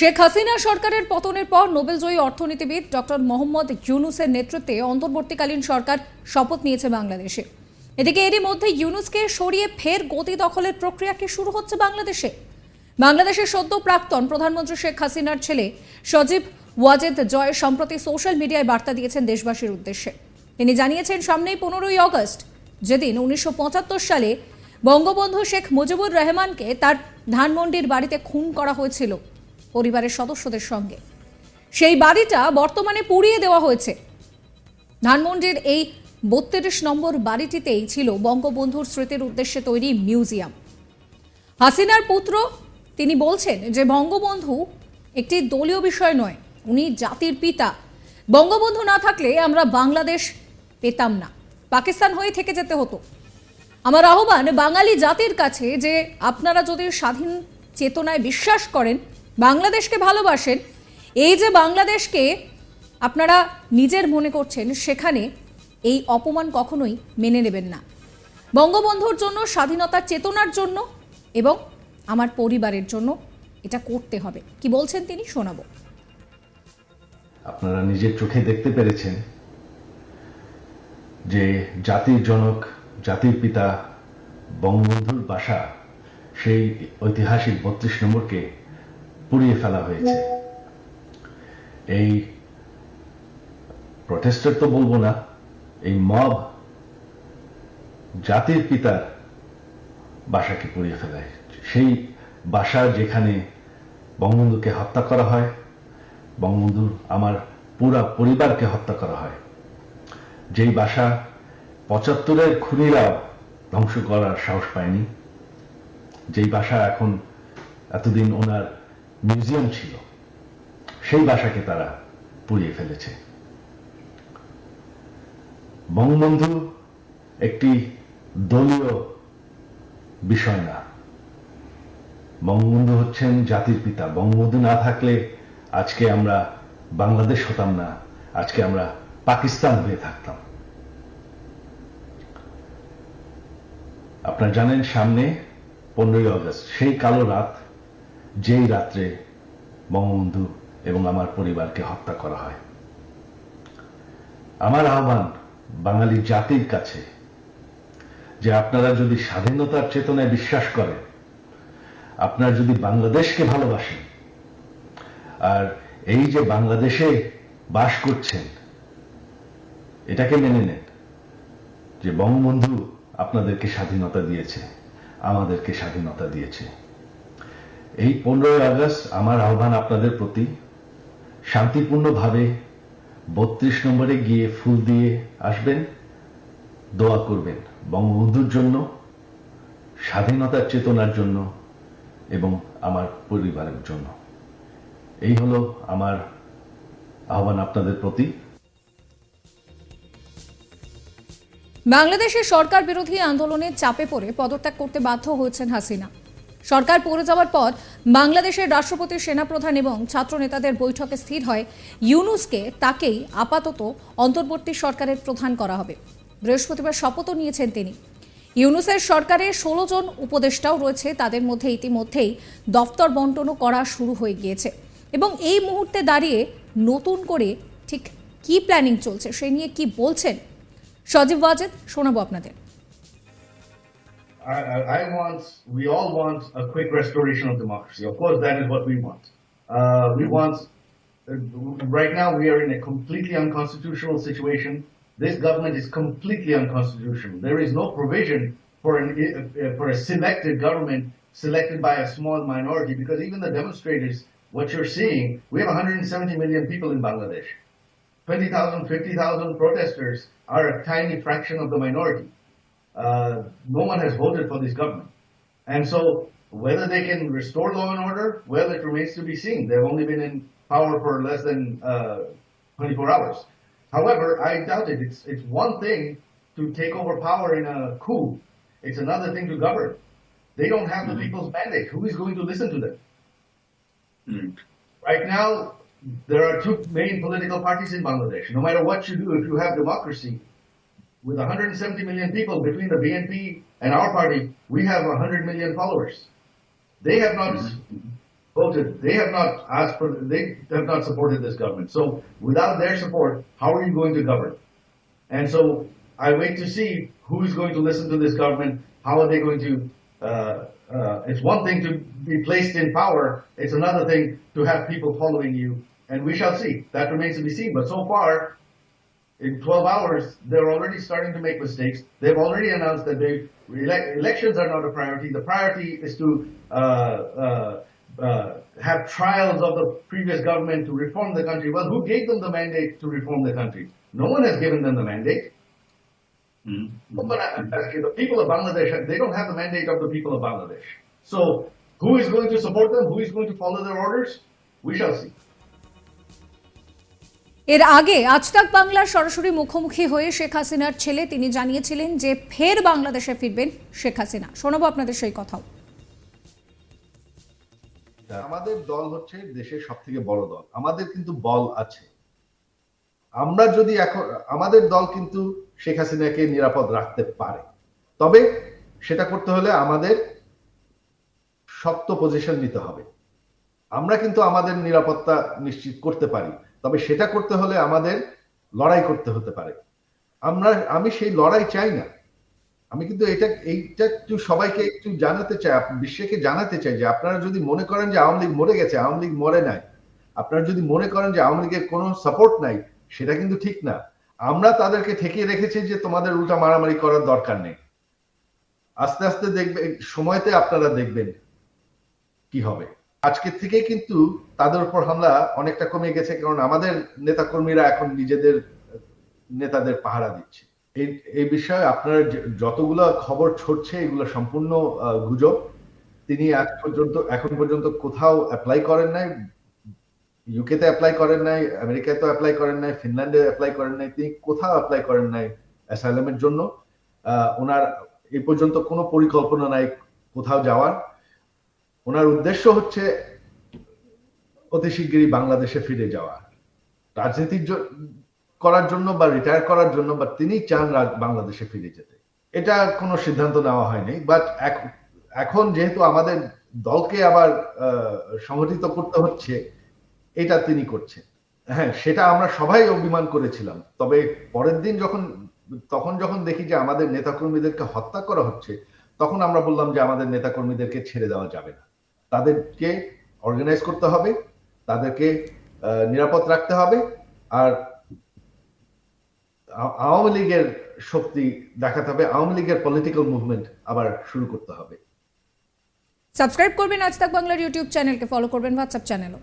শেখ হাসিনা সরকারের পতনের পর নোবেলজয়ী অর্থনীতিবিদ ডক্টর মোহাম্মদ ইউনূসের নেতৃত্বে অন্তর্বর্তীকালীন সরকার শপথ নিয়েছে বাংলাদেশে। এদিকে এরই মধ্যে ইউনূসকে সরিয়ে ফের গতি দখলের প্রক্রিয়াটি শুরু হচ্ছে বাংলাদেশে। বাংলাদেশের সদ্য প্রাক্তন প্রধানমন্ত্রী শেখ হাসিনার ছেলে সজীব ওয়াজেদ জয় সম্প্রতি সোশ্যাল মিডিয়ায় বার্তা দিয়েছেন দেশবাসীর উদ্দেশ্যে। তিনি জানিয়েছেন, সামনেই 15ই আগস্ট, যেদিন 1975 সালে বঙ্গবন্ধু শেখ মুজিবুর রহমানকে তার ধানমন্ডির বাড়িতে খুন করা হয়েছিল পরিবারের সদস্যদের সঙ্গে, সেই বাড়িটা বর্তমানে পুড়িয়ে দেওয়া হয়েছে। ধানমন্ডির এই 32 নম্বর বাড়িটিতেই ছিল বঙ্গবন্ধুর স্মৃতির উদ্দেশ্যে তৈরি মিউজিয়াম। হাসিনার পুত্র তিনি বলছেন যে বঙ্গবন্ধু একটি দলীয় বিষয় নয়, উনি জাতির পিতা। বঙ্গবন্ধু না থাকলে আমরা বাংলাদেশ পেতাম না, পাকিস্তান হয়ে থেকে যেতে হতো। আমার আহ্বান বাঙালি জাতির কাছে যে আপনারা যদি স্বাধীন চেতনায় বিশ্বাস করেন, বাংলাদেশকে ভালোবাসেন, এই যে বাংলাদেশকে আপনারা নিজের মনে করছেন, সেখানে এই অপমান কখনোই মেনে নেবেন না। বঙ্গবন্ধুর জন্য, স্বাধীনতার চেতনার জন্য এবং আমার পরিবারের জন্য এটা করতে হবে। কি বলছেন তিনি, শোনাবো। আপনারা নিজের চোখে দেখতে পেরেছেন যে জাতির জনক, জাতির পিতা বঙ্গবন্ধুর বাসা, সেই ঐতিহাসিক 32 নম্বরকে পুড়িয়ে ফেলা হয়েছে। এই প্রটেস্টার তো বলবো না, এই মব জাতির পিতার বাসাকে পুড়িয়ে ফেলায়। সেই বাসা যেখানে বঙ্গবন্ধুকে হত্যা করা হয়, বঙ্গবন্ধুর আমার পুরা পরিবারকে হত্যা করা হয়, যেই বাসা 75-এর খুনিরা ধ্বংস করার সাহস পায়নি, যেই বাসা এখন এতদিন ওনার মিউজিয়াম ছিল, সেই বাসাকে তারা পুড়িয়ে ফেলেছে। বঙ্গবন্ধু একটি দলীয় বিষয় না, বঙ্গবন্ধু হচ্ছেন জাতির পিতা। বঙ্গবন্ধু না থাকলে আজকে আমরা বাংলাদেশ হতাম না, আজকে আমরা পাকিস্তান হয়ে থাকতাম। আপনারা জানেন সামনে 15ই আগস্ট, সেই কালো রাত, যেই রাত্রে বঙ্গবন্ধু এবং আমার পরিবারকে হত্যা করা হয়। আমার আহ্বান বাঙালি জাতির কাছে যে আপনারা যদি স্বাধীনতার চেতনায় বিশ্বাস করেন, আপনারা যদি বাংলাদেশকে ভালোবাসেন, আর এই যে বাংলাদেশে বাস করছেন, এটাকে মেনে নেন যে বঙ্গবন্ধু আপনাদেরকে স্বাধীনতা দিয়েছে, আমাদেরকে স্বাধীনতা দিয়েছে। এই 15ই আগস্ট আমার আহ্বান আপনাদের প্রতি, শান্তিপূর্ণভাবে 32 নম্বরে গিয়ে ফুল দিয়ে আসবেন, দোয়া করবেন বঙ্গবন্ধুর জন্য, স্বাধীনতার চেতনার জন্য এবং আমার পরিবারের জন্য। এই হলো আমার আহ্বান আপনাদের প্রতি। বাংলাদেশের সরকার বিরোধী আন্দোলনের চাপে পড়ে পদত্যাগ করতে বাধ্য হয়েছেন হাসিনা। সরকার পড়ে যাওয়ার পর বাংলাদেশের রাষ্ট্রপতি, সেনাপ্রধান এবং ছাত্র নেতাদের বৈঠকে স্থির হয় ইউনূসকে তাকেই আপাতত অন্তর্বর্তী সরকারের প্রধান করা হবে। বৃহস্পতিবার শপথও নিয়েছেন তিনি। ইউনূসের সরকারে 16 জন উপদেষ্টাও রয়েছে, তাদের মধ্যে ইতিমধ্যেই দফতর বন্টনও করা শুরু হয়ে গিয়েছে। এবং এই মুহূর্তে দাঁড়িয়ে নতুন করে ঠিক কি প্ল্যানিং চলছে সে নিয়ে কি বলছেন সজীব ওয়াজেদ, শোনাবো আপনাদের। We all want a quick restoration of democracy. Of course, that is what we want. Right now we are in a completely unconstitutional situation. This government is completely unconstitutional. There is no provision for a selected government selected by a small minority, because even the demonstrators, what you're seeing, we have 170 million people in Bangladesh. 20,000, 50,000 protesters are a tiny fraction of the minority. No one has voted for this government. And so whether they can restore law and order, well, it remains to be seen. They've only been in power for less than 24 hours. However, I doubt it. It's one thing to take over power in a coup. It's another thing to govern. They don't have the people's mandate. Who is going to listen to them? Right now, there are two main political parties in Bangladesh. No matter what you do, if you have democracy, with 170 million people between the BNP and our party, we have 100 million followers. They have not voted. They have not asked for, they have not supported this government. So without their support, how are you going to govern? And so I wait to see who is going to listen to this government. How are they going to, it's one thing to be placed in power. It's another thing to have people following you. And we shall see. That remains to be seen. But so far, in 12 hours, they're already starting to make mistakes. They've already announced that elections are not a priority. The priority is to have trials of the previous government to reform the country. Well, who gave them the mandate to reform the country? No one has given them the mandate. But the people of Bangladesh, they don't have the mandate of the people of Bangladesh. So who is going to support them? Who is going to follow their orders? We shall see. এর আগে আজ তাক বাংলার সরাসরি মুখোমুখি হয়ে শেখ হাসিনার ছেলে তিনি জানিয়েছিলেন যে ফের বাংলাদেশে ফিরবেন শেখ হাসিনা। শোনাবো আপনাদের সেই কথাও। আমাদের দল হচ্ছে দেশের সব থেকে বড় দল, আমাদের কিন্তু বল আছে। আমরা যদি এখন আমাদের দল কিন্তু শেখ হাসিনাকে নিরাপদ রাখতে পারে, তবে সেটা করতে হলে আমাদের শক্ত পজিশন নিতে হবে। আমরা কিন্তু আমাদের নিরাপত্তা নিশ্চিত করতে পারি, তবে সেটা করতে হলে আমাদের লড়াই করতে হতে পারে। আমি সেই লড়াই চাই না। আমি কিন্তু এইটা একটু সবাইকে একটু জানাতে চাই, বিশ্বকে জানাতে চাই যে আপনারা যদি মনে করেন যে আওয়ামী লীগ মরে গেছে, আওয়ামী লীগ মরে নাই। আপনারা যদি মনে করেন যে আওয়ামী লীগের কোনো সাপোর্ট নাই, সেটা কিন্তু ঠিক না। আমরা তাদেরকে ঠেকিয়ে রেখেছি যে তোমাদের উল্টা মারামারি করার দরকার নেই। আস্তে আস্তে দেখবেন, সময়তে আপনারা দেখবেন কি হবে। আজকে থেকে কিন্তু তাদের উপর হামলা অনেকটা কমে গেছে, কারণ আমাদের নেতাকর্মীরা এখন নিজেদের নেতাদের পাহারা দিচ্ছে। এই বিষয়ে আপনারা যতগুলো খবর ছড়ছে এগুলো সম্পূর্ণ গুজব। তিনি এখন পর্যন্ত কোথাও অ্যাপ্লাই করেন নাই, ইউকেতে অ্যাপ্লাই করেন নাই, আমেরিকাতে অ্যাপ্লাই করেন নাই, ফিনল্যান্ডে অ্যাপ্লাই করেন নাই, তিনি কোথাও অ্যাপ্লাই করেন নাই অ্যাসাইলামের জন্য। ওনার এই পর্যন্ত কোনো পরিকল্পনা নাই কোথাও যাওয়ার। ওনার উদ্দেশ্য হচ্ছে অতি শিগগিরই বাংলাদেশে ফিরে যাওয়া, রাজনীতি করার জন্য বা রিটায়ার করার জন্য, বা তিনি চান বাংলাদেশে ফিরে যেতে। এটা কোনো সিদ্ধান্ত নেওয়া হয়নি, বাট এখন যেহেতু আমাদের দলকে আবার সংগঠিত করতে হচ্ছে, এটা তিনি করছেন। হ্যাঁ, সেটা আমরা সবাই অভিমান করেছিলাম। তবে পরের দিন যখন দেখি যে আমাদের নেতাকর্মীদেরকে হত্যা করা হচ্ছে, তখন আমরা বললাম যে আমাদের নেতাকর্মীদেরকে ছেড়ে দেওয়া যাবে না, তাদেরকে অর্গানাইজ করতে হবে, তাদেরকে নিরাপদ রাখতে হবে, আর আওয়ামী লীগের শক্তি দেখাতে হবে, আওয়ামী লীগের পলিটিক্যাল মুভমেন্ট আবার শুরু করতে হবে। সাবস্ক্রাইব করবেন আজ তাক বাংলার ইউটিউব চ্যানেলকে, ফলো করবেন হোয়াটসঅ্যাপ চ্যানেলও।